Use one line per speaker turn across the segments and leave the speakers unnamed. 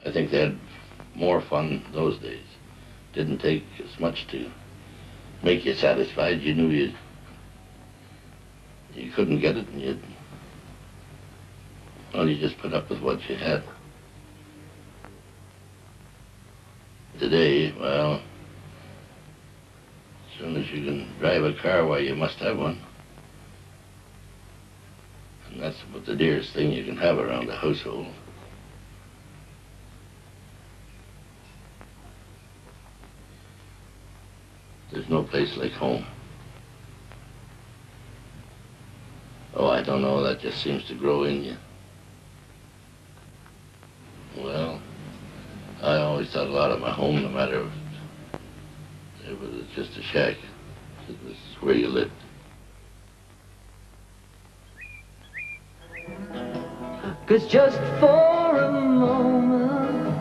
I think they had more fun those days. Didn't take as much to make you satisfied. You knew you couldn't get it, and you just put up with what you had. Today, well, as soon as you can drive a car, why, you must have one. And that's about the dearest thing you can have around a household. There's no place like home. Oh, I don't know, that just seems to grow in you. Well, I always thought a lot of my home, no matter if it was just a shack. It was where you lived.
'Cause just for a moment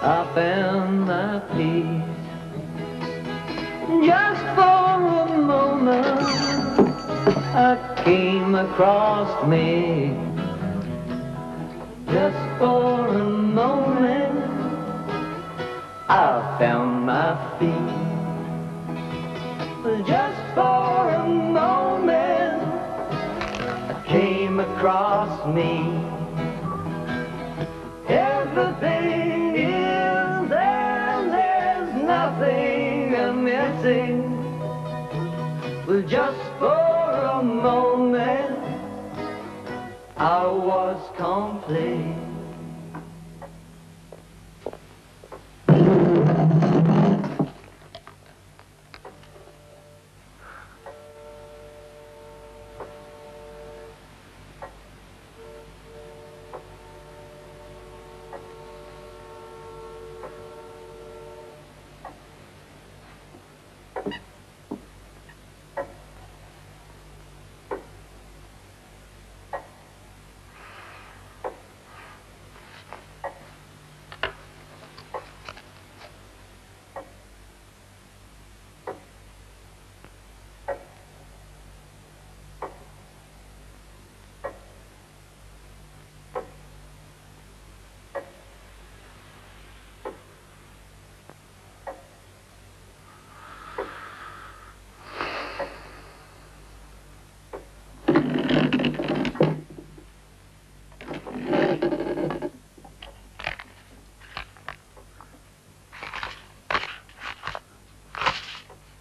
I found my peace. Just for a moment I came across me. Just for a moment I found my feet. Just for a moment I came across me. Everything is there, there's nothing I'm missing. Well, just for a moment I was complete.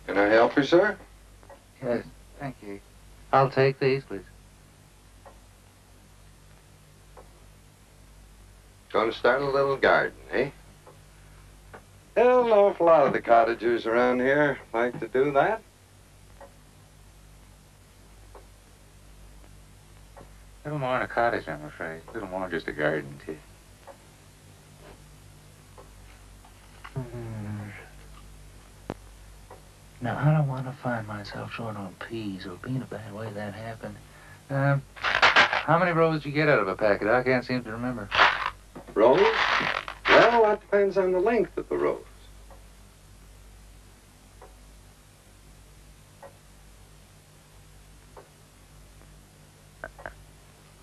Can I help you, sir?
Yes, thank you. I'll take these, please.
Going to start a little garden, eh? An awful lot of the cottagers around here like to do that.
A little more in a cottage, I'm afraid. A little more just a garden, too. Now, I don't want to find myself short on peas or be in a bad way that happened. How many rolls did you get out of a packet? I can't seem to remember.
Rolls? Well, that depends on the length of the rolls.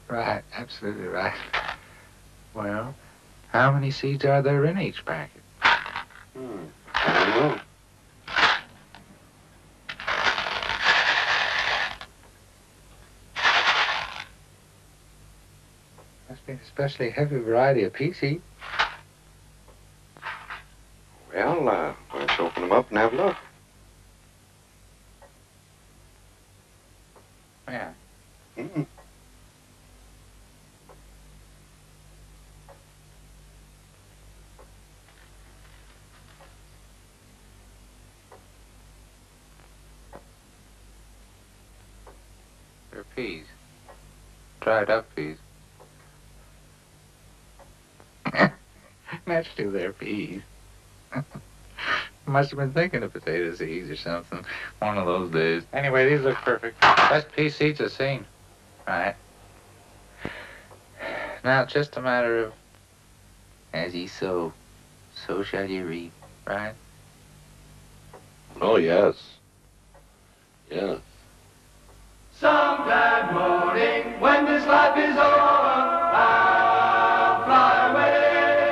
Right, absolutely right. Well, how many seeds are there in each packet?
I don't know.
Must be an especially heavy variety of pea seed.
Well, let's open them up and have a look.
Yeah.
Mm-hmm.
They're peas. Dried up peas. Naturally, they're peas. Must have been thinking of potato seeds or something. One of those days. Anyway, these look perfect. Best pea seeds I've seen. Right. Now, it's just a matter of, as ye sow, so shall ye reap, right?
Oh, yes. Yes.
Some glad morning when this life is over, I'll fly away.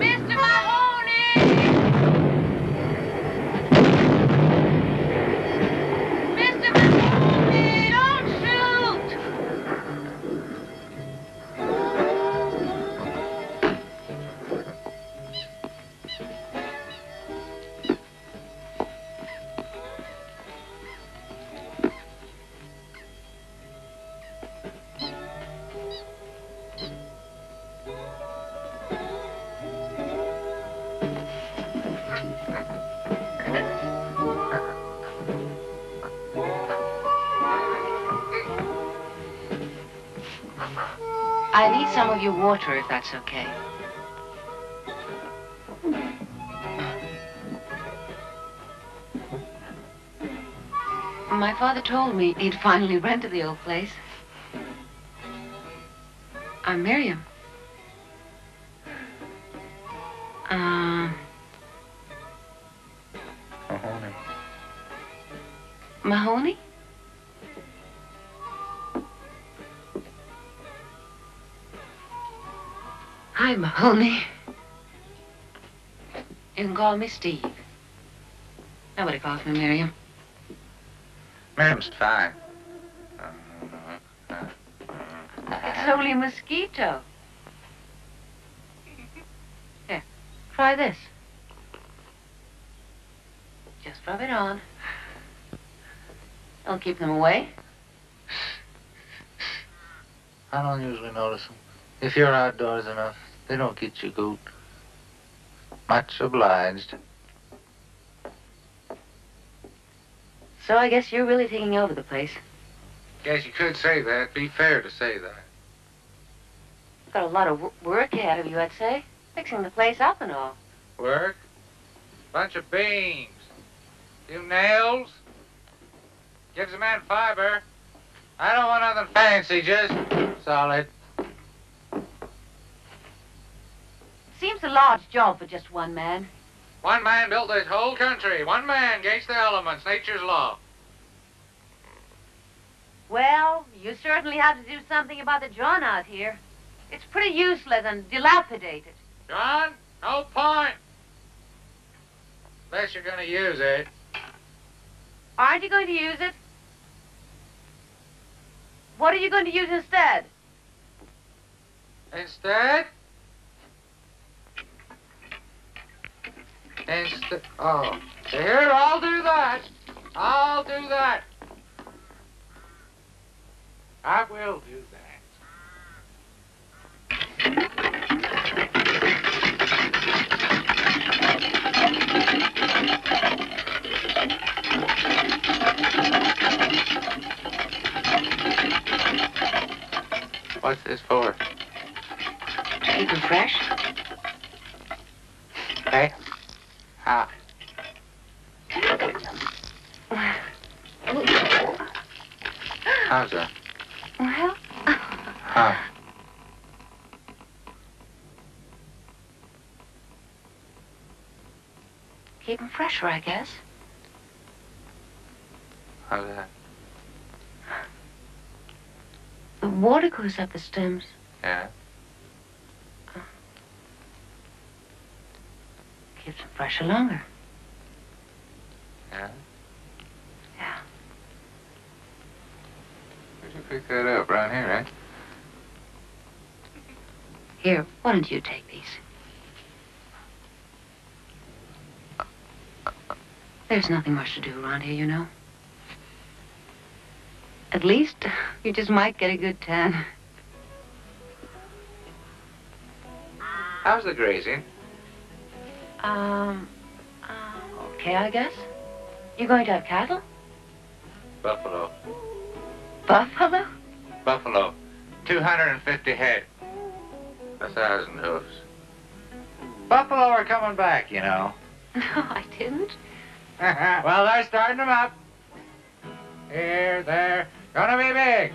Mr. Mahoney! Mr. Mahoney, don't shoot! I need some of your water, if that's okay. My father told me he'd finally rented the old place. I'm Miriam.
Mahoney.
Mahoney? Hi, Mahoney. You can call me Steve. Nobody calls me Miriam.
Miriam's fine.
It's only a mosquito. Here, try this. Just rub it on. It'll keep them away.
I don't usually notice them. If you're outdoors enough, they don't get you goat. Much obliged.
So I guess you're really taking over the place.
Guess you could say that. Be fair to say that.
Got a lot of work ahead of you, I'd say. Fixing the place up and all.
Work? Bunch of beams. Few nails. Gives a man fiber. I don't want nothing fancy, just solid.
Seems a large job for just one man.
One man built this whole country. One man against the elements, nature's law.
Well, you certainly have to do something about the John out here. It's pretty useless and dilapidated.
John, no point. Unless you're going to use it.
Aren't you going to use it? What are you going to use instead?
Instead? Oh, here, I'll do that. I'll do that. I will do that. What's this for?
To keep them fresh.
Hey? How? How's that?
Well,
How?
keep them fresher, I guess.
How's that?
The water goes up the stems.
Yeah?
Keeps them fresher longer.
Yeah?
Yeah.
Where'd you picked that up around here, eh?
Here, why don't you take these? There's nothing much to do around here, you know. At least, you just might get a good tan.
How's the grazing?
Okay, I guess. You going to have cattle?
Buffalo.
Buffalo?
Buffalo. 250 head. 1,000 hoofs. Buffalo are coming back, you know.
No, I didn't.
Well, they're starting them up. Here, there. Gonna be big,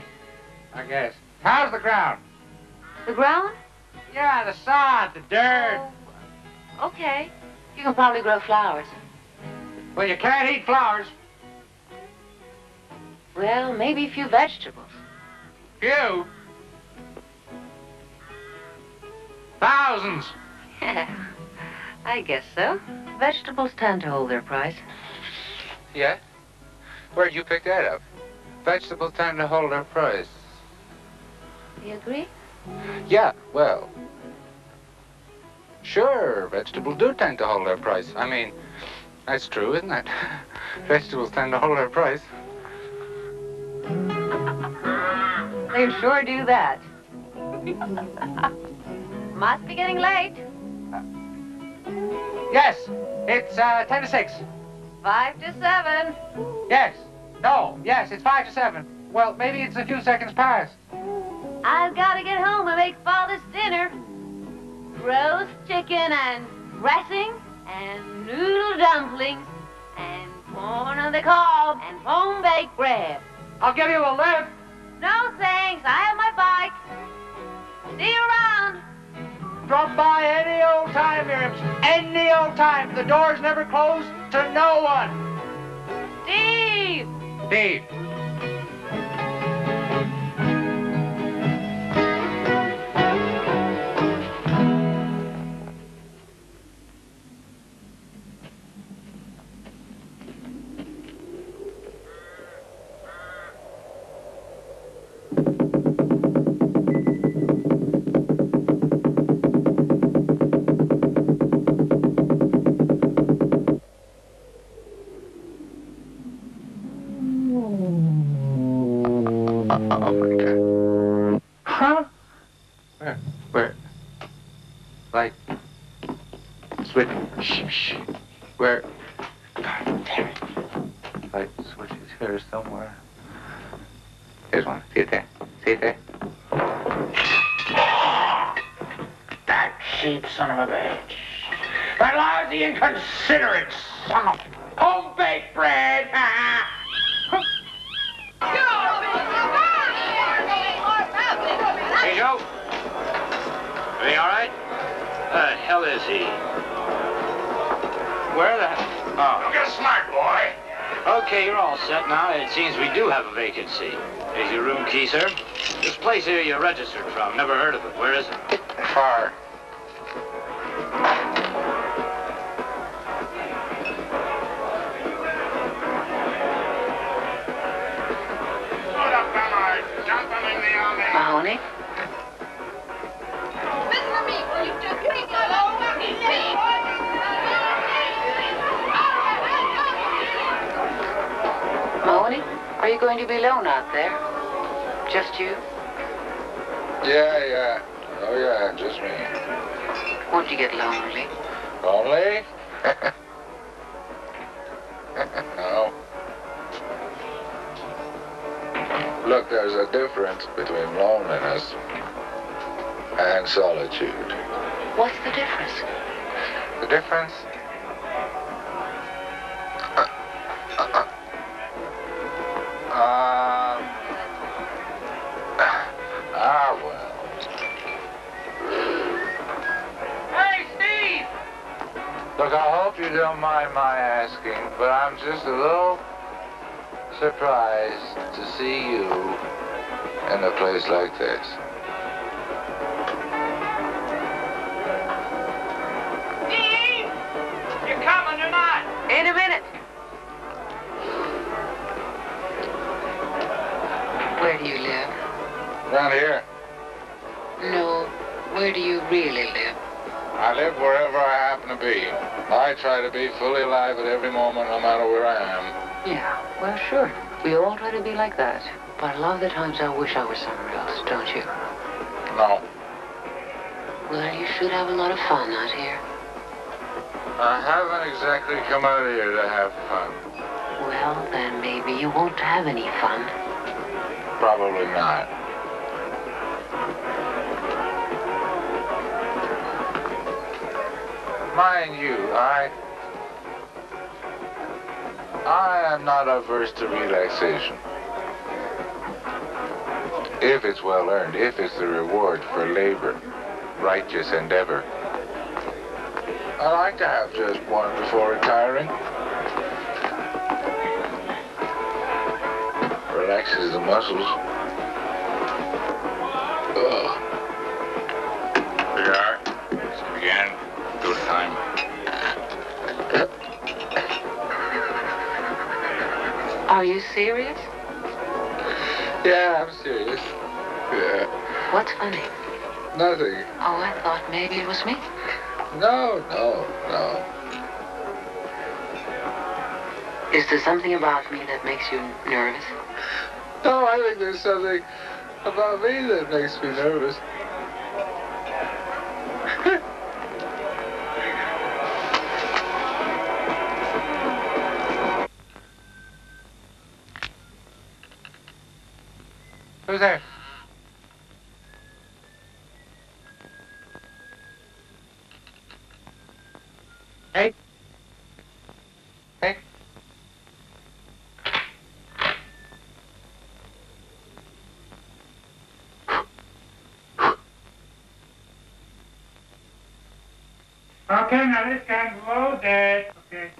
I guess. How's the ground?
The ground?
Yeah, the sod, the dirt.
Oh, okay. You can probably grow flowers.
Well, you can't eat flowers.
Well, maybe a few vegetables.
Few. Thousands.
Yeah, I guess so. Vegetables tend to hold their price.
Yeah? Where'd you pick that up? Vegetables tend to hold their price.
You agree?
Yeah, well. Sure, vegetables do tend to hold their price. I mean, that's true, isn't it? Vegetables tend to hold their price.
They sure do that. Must be getting late.
Yes, it's 10 to 6.
5 to 7.
Yes. No, yes, it's 5 to 7. Well, maybe it's a few seconds past.
I've got to get home and make Father's dinner. Roast chicken and dressing and noodle dumplings and corn on the cob and home-baked bread.
I'll give you a lift.
No, thanks. I have my bike. See you around.
Drop by any old time, Miriam. Any old time. The door's never closed to no one.
Steve!
Steve. Huh? Where? Like, switch, shh. Where? God damn it. Like, switches here somewhere. There's one. See it there? See it there? That cheap son of a bitch. That lousy, inconsiderate son of home-baked bread.
Hey, Joe. Are you all right? The hell is he?
Where the hell? Oh.
Don't get smart, boy. Okay, you're all set now. It seems we do have a vacancy. Here's your room key, sir. This place here you registered from. Never heard of it. Where is it?
Far.
Mahoney? Mahoney, are you going to be alone out there? Just you?
Yeah. Oh, yeah, just me.
Won't you get lonely?
Lonely? No. Look, there's a difference between loneliness and solitude.
What's the difference?
The difference?
Well.
Hey, Steve! Look, I hope you don't mind my asking, but I'm just a little surprised to see you in a place like this.
Steve! You coming or not?
In a minute. Where
Where do you live?
Around here.
No, where do you really live?
I live wherever I happen to be. I try to be fully alive at every moment, no matter where I am.
Yeah, well, sure. We all try to be like that. But a lot of the times I wish I was somewhere else, don't you?
No.
Well, you should have a lot of fun out here.
I haven't exactly come out here to have fun.
Well, then maybe you won't have any fun.
Probably not. Mind you, I am not averse to relaxation. If it's well earned, if it's the reward for labor, righteous endeavor. I like to have just one before retiring. Relaxes the muscles. Ugh. Here you are. See again. Good time.
Are you serious?
Yeah, I'm serious. Yeah.
What's funny?
Nothing.
Oh, I thought maybe it was me.
No.
Is there something about me that makes you nervous?
No, I think there's something about me that makes me nervous. Who's there? Hey? Hey?
Okay, now this gun's loaded. Okay.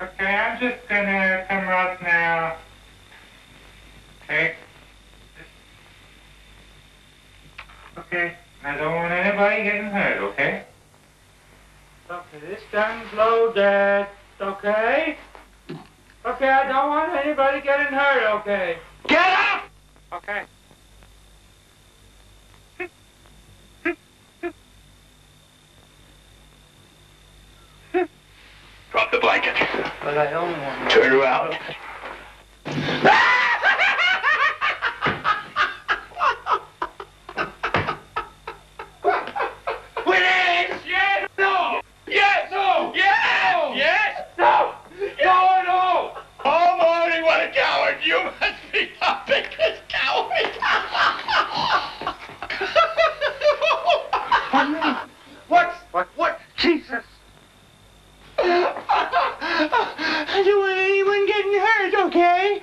Okay, I'm just gonna come out now. Okay. Okay, I don't want anybody getting hurt, okay? Okay, this gun's loaded, okay? Okay, I don't want anybody getting hurt, okay? Get up! Okay.
Drop the blanket.
But I only want to...
Turn around. Willis! Yes! No! Yes! No! Yes! Yes! No! No! No! Oh, Mahoney, what a coward! You must be the biggest coward!
What? Jesus!
I don't want anyone getting hurt, okay?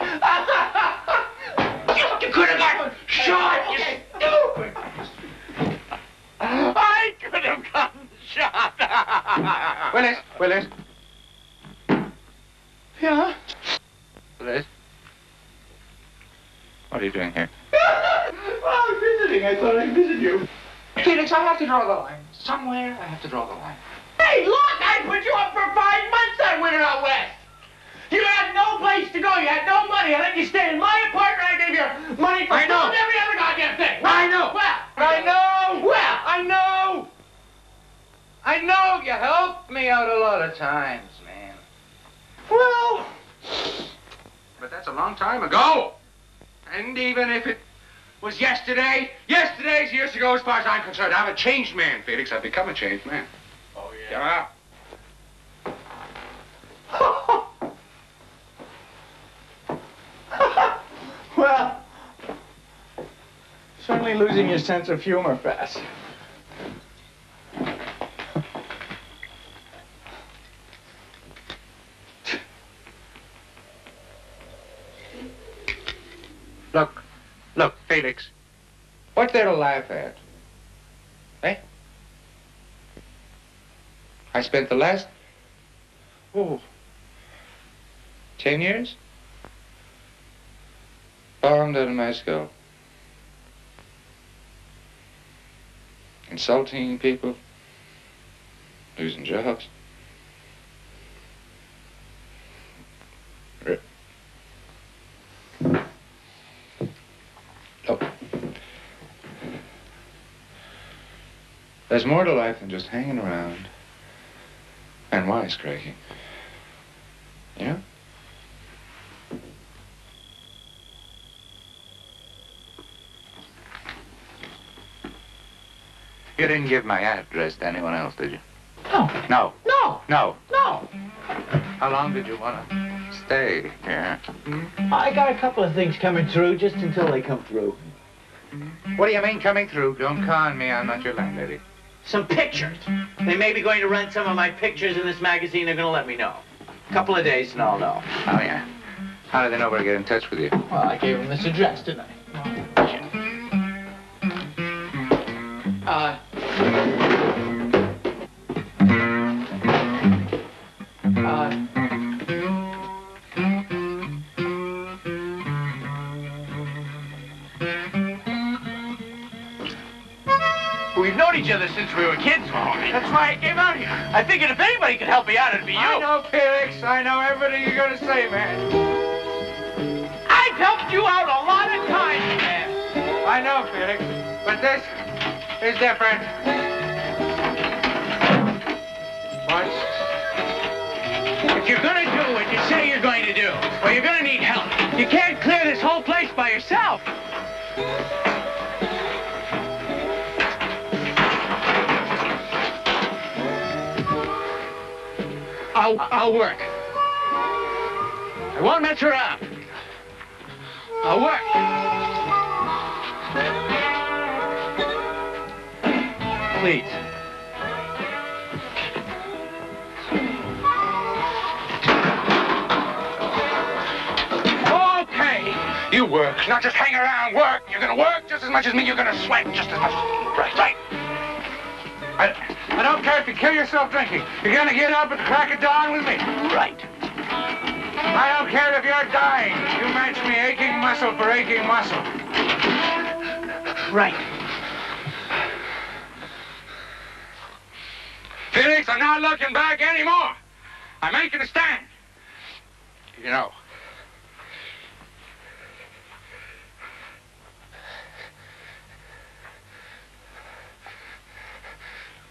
You could have gotten shot, you stupid! I could have gotten shot!
Willis.
Yeah?
Willis? What are you doing here?
Oh, I'm visiting. I thought I'd visit you.
Felix, I have to draw the line. Somewhere I have to draw the line.
Hey, look! I put you up for 5 months that winter out west! You had no place to go. You had no money. I let you stay in my apartment. I gave you money for food and every other goddamn thing.
I know.
Well,
I know you helped me out a lot of times, man.
well,
But that's a long time ago. And even if it was yesterday, yesterday's years ago as far as I'm concerned. I'm a changed man, Felix. I've become a changed man.
oh yeah.
Yeah.
Well, certainly losing your sense of humor fast.
Look, Felix. What's there to laugh at? Eh? I spent the last, 10 years? Bombed out of my skull. Insulting people. Losing jobs.
There's more to life than just hanging around and wisecracking. Yeah? You didn't give my address to anyone else, did you?
No.
No.
No.
No.
No.
How long did you want to stay here?
I got a couple of things coming through just until they come through.
What do you mean coming through? Don't con me, I'm not your landlady.
Some pictures. They may be going to run some of my pictures in this magazine. They're going to let me know. A couple of days and I'll know.
Oh, yeah. How did they know where to get in touch with you?
Well, I gave them this address, didn't I?
We've known each other since we were kids, Mahoney. That's why I came out here. I figured if anybody could help me out, it'd be you.
I know, Felix. I know everything you're going to say, man.
I've helped you out a lot of times, man.
I know, Felix. But this is different. What?
If you're gonna do what you say you're going to do, well, you're gonna need help. You can't clear this whole place by yourself. I'll work. I won't mess around. I'll work. Please. Okay.
You work, not just hang around. Work. You're going to work just as much as me. You're going to sweat just as much. Right. I don't care if you kill yourself drinking. You're going to get up at the crack of dawn with me.
Right.
I don't care if you're dying. You match me aching muscle for aching muscle.
Right.
Felix, I'm not looking back anymore. I'm making a stand. You know.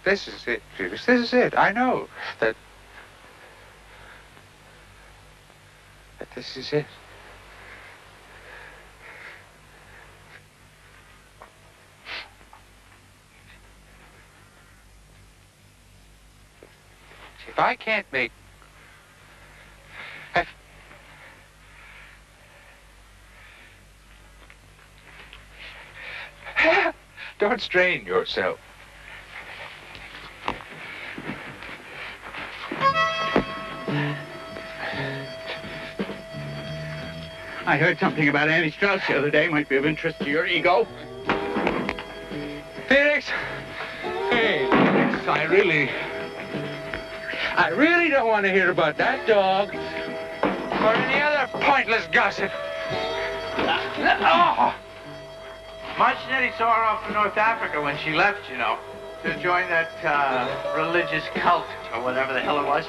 This is it, Felix. This is it. I know that this is it. If I can't make... Don't strain yourself.
I heard something about Annie Strauss the other day. Might be of interest to your ego.
Felix! Hey, Felix, I really don't want to hear about that dog or any other pointless gossip.
Oh! Marcinetti saw her off to North Africa when she left, you know, to join that religious cult or whatever the hell it was.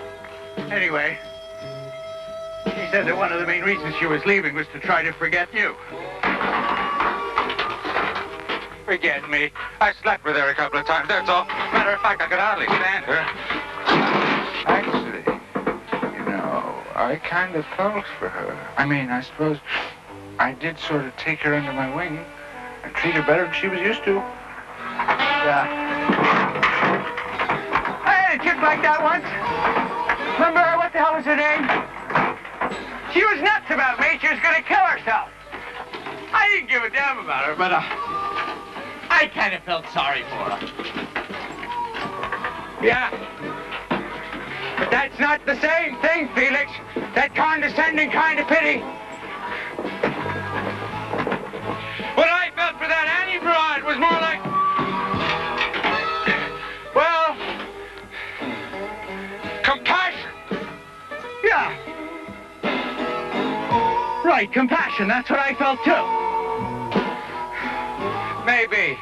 Anyway, she said that one of the main reasons she was leaving was to try to forget you.
Forget me. I slept with her a couple of times, that's all. Matter of fact, I could hardly stand her. Actually, you know, I kind of felt for her. I mean, I suppose I did sort of take her under my wing and treat her better than she was used to.
Yeah. I had a chick like that once. Remember her? What the hell was her name? She was nuts about me. She was going to kill herself. I didn't give a damn about her, but I kind of felt sorry for her.
Yeah. But that's not the same thing, Felix. That condescending kind of pity. What I felt for that Annie broad was more like... well... compassion.
Yeah. Right, compassion. That's what I felt, too.
Maybe,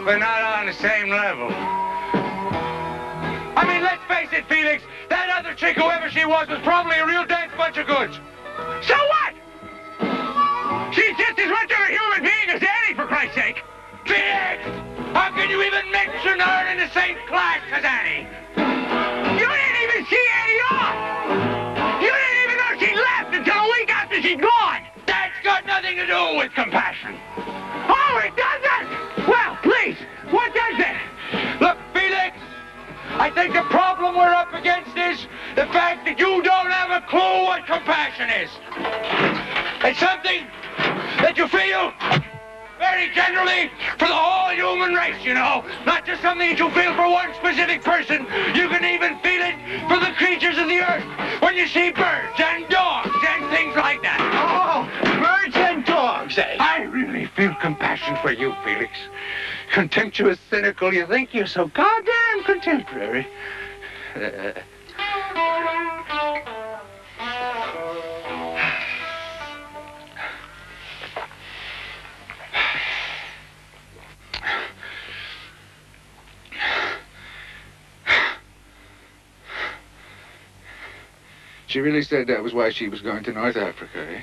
but not on the same level. I mean, let's face it, Felix. That other chick, whoever she was probably a real dance bunch of goods.
So what? She's just as much of a human being as Annie, for Christ's sake.
Felix!
How can you even mention her in the same class as Annie? You didn't even see Annie off! You didn't even know she left until a week after she'd gone! That's got nothing to do with compassion. Oh, it doesn't? Well, please, what does it? Look, Felix, I think the problem we're up against is the fact that you don't have a clue what compassion is. It's something that you feel very generally for the whole human race, you know. Not just something that you feel for one specific person. You can even feel it for the creatures of the earth when you see birds and dogs and things like that. Oh, birds and dogs, eh? I really feel compassion for you, Felix. Contemptuous, cynical, you think you're so goddamn contemporary.
She really said that was why she was going to North Africa, eh?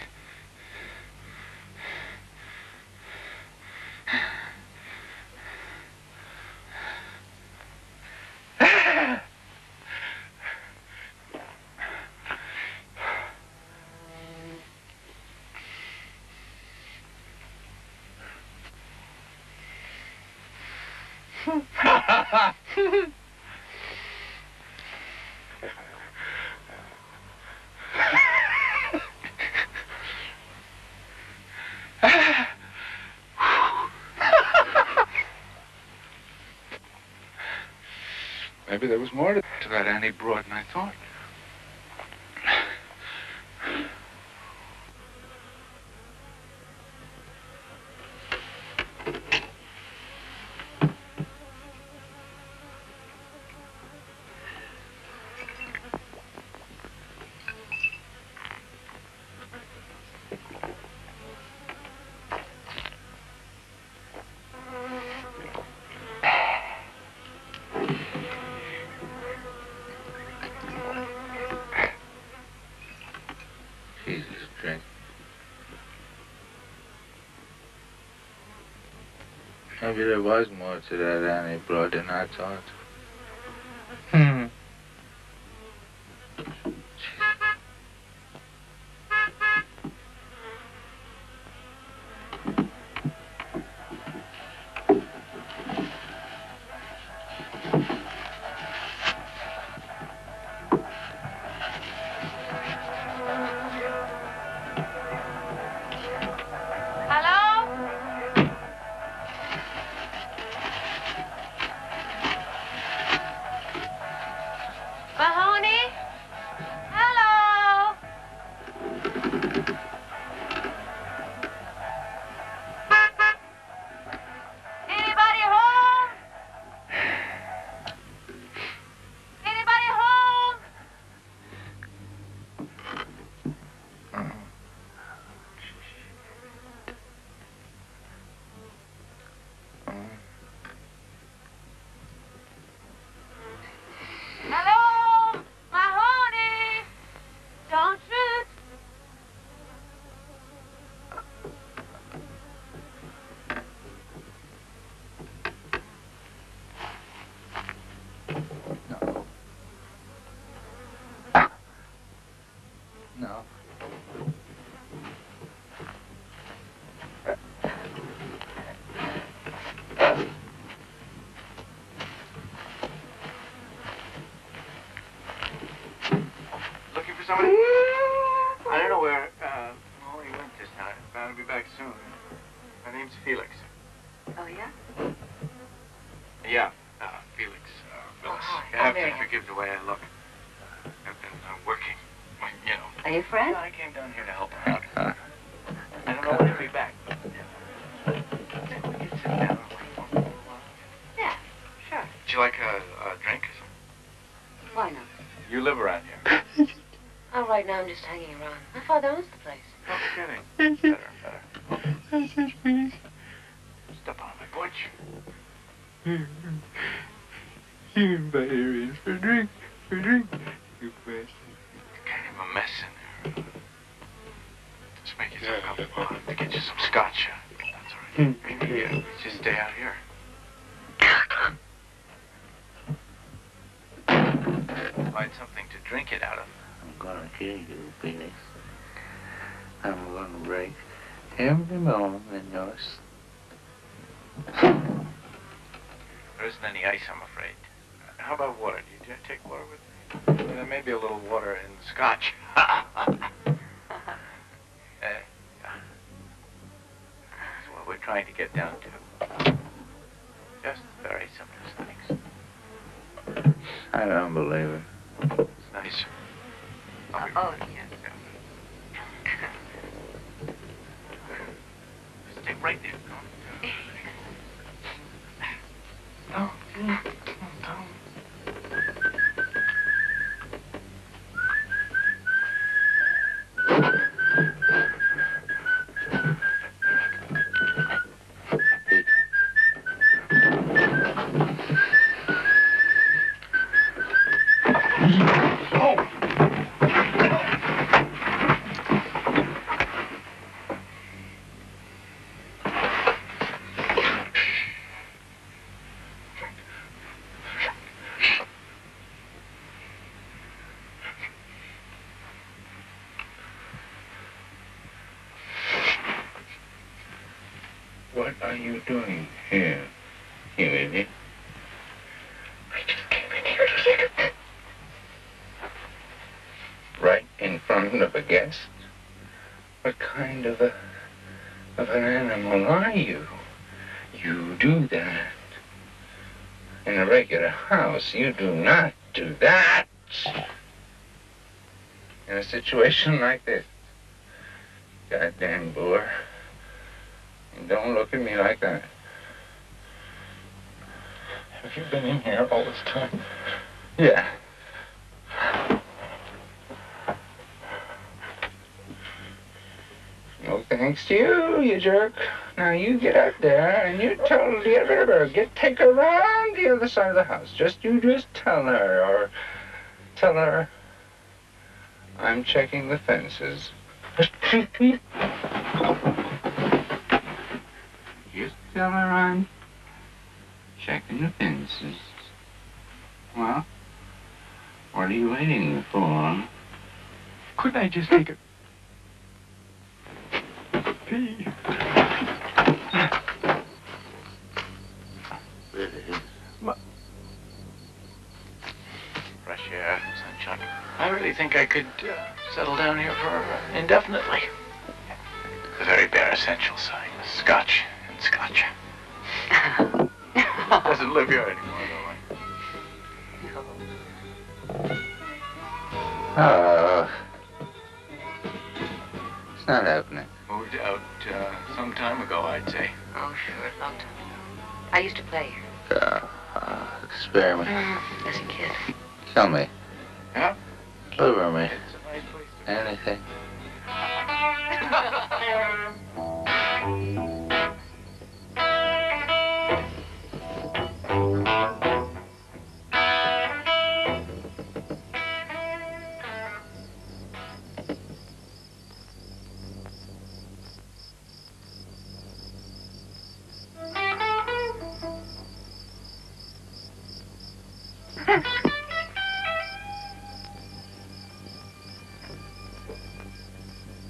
Maybe there was more to that Annie Broad than I thought. Maybe there was more to that Annie Broad than I thought.
Mahoney? Hello? Anybody home? Anybody home? Hello? Mahoney? Don't shoot.
No.
Looking for somebody? I don't know where Mahoney went this time. Bound to be back soon. My name's Felix.
Oh, yeah?
Yeah, Felix. Phyllis. You have to forgive the way I look. I've been working, you know.
Are you a friend?
I came down here to help her out. I don't know when he'll be back. We can sit down and wait for him a little while.
Yeah, sure.
Would you like a drink or something?
Why not?
You live around here.
Oh, right now I'm just hanging around. My father owns the place.
No kidding. Better. Step on my butch.
You invite her in for a drink. You bastard.
Kind of a mess in there. Just make yourself comfortable. I'll have to get you some scotch. That's all right. Maybe just stay out here.
find something to drink it out of.
I'm gonna kill you, Phoenix. I'm gonna break every bone in yours.
There isn't any ice, I'm afraid. How about water? Do you take water with me? There may be a little water in scotch. That's what we're trying to get down to. Just the very simplest things.
I don't believe it.
It's nice.
Oh, yes.
Stay right there. No.
What are you doing here, you idiot?
I just came in here to take a piss.
Right in front of a guest? What kind of an animal are you? You do that. In a regular house, you do not do that. In a situation like this. Goddamn boor. And don't look at me like that. Have you been in here all this time? Yeah. No thanks to you, you jerk. Now you get out there and you tell the other take her around the other side of the house. You just tell her, or tell her I'm checking the fences. Just tell her I'm checking the fences. Well, what are you waiting for?
Couldn't I just take a pee?
Fresh air, sunshine. I really think I could settle down here for indefinitely. The very bare essential sign, scotch and scotch. Doesn't live here anymore, though.
Oh. It's not opening.
Moved out some time ago, I'd say.
Oh, sure, a long time ago. I used to play here.
Experiment.
As a kid.
Tell me.
Yeah?
Over me.
It's a nice place to
Anything.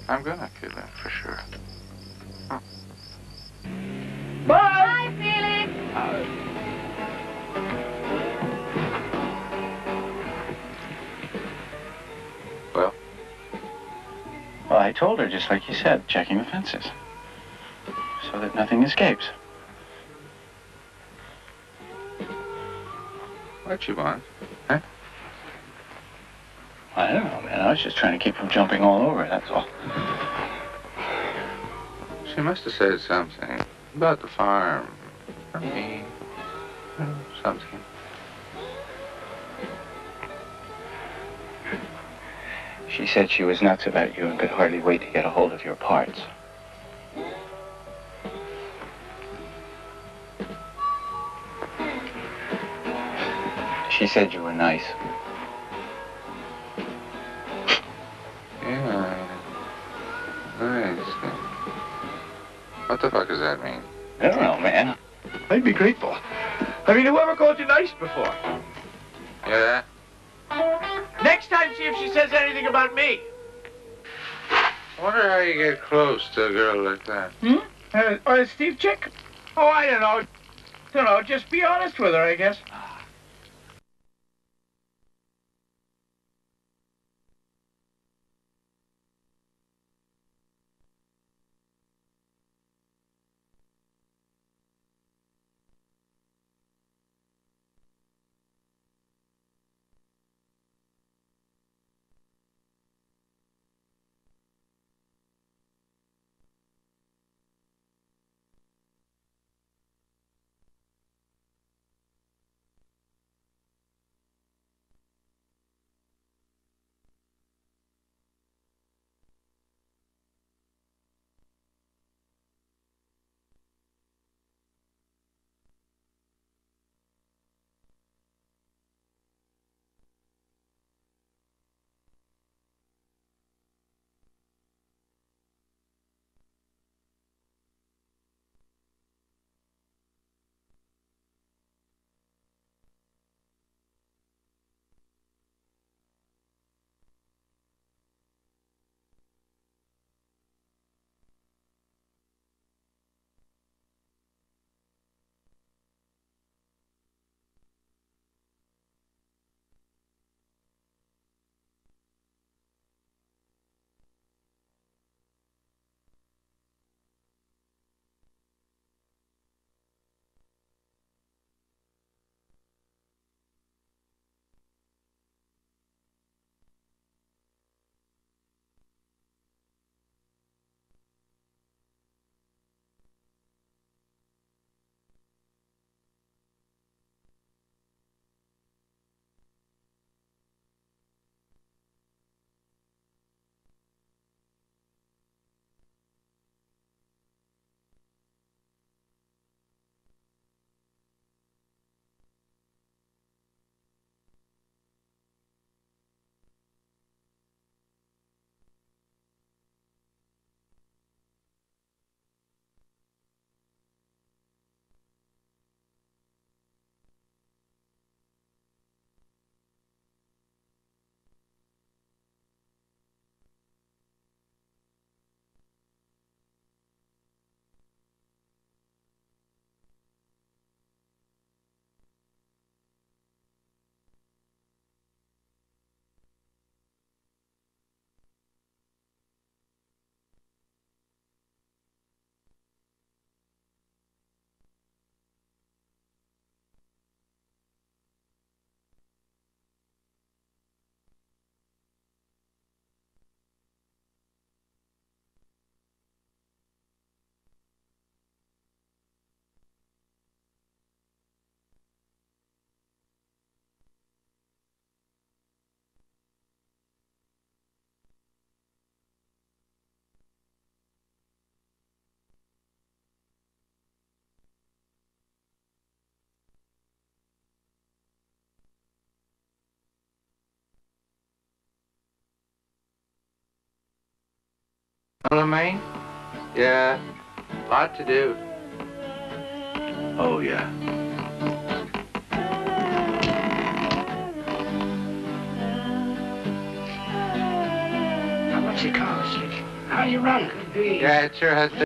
I'm gonna kill him for sure. Huh.
Bye, Felix.
Well, I told her just like you said, checking the fences, so that nothing escapes.
What you want?
Huh? I don't know, man. I was just trying to keep from jumping all over, that's all.
She must have said something about the farm. Or me. Something.
She said she was nuts about you and could hardly wait to get a hold of your parts. She said you were nice.
Yeah. Nice. What the fuck does that mean?
I don't know, man.
I'd be grateful. I mean, whoever called you nice before?
Yeah?
Next time, see if she says anything about me.
I wonder how you get close to a girl like that.
Steve Chick? Oh, I don't know. Just be honest with her, I guess.
Hello, Maine?
Yeah, lot to do.
Oh, yeah.
How much it cost? How you run?
Yeah, it sure has to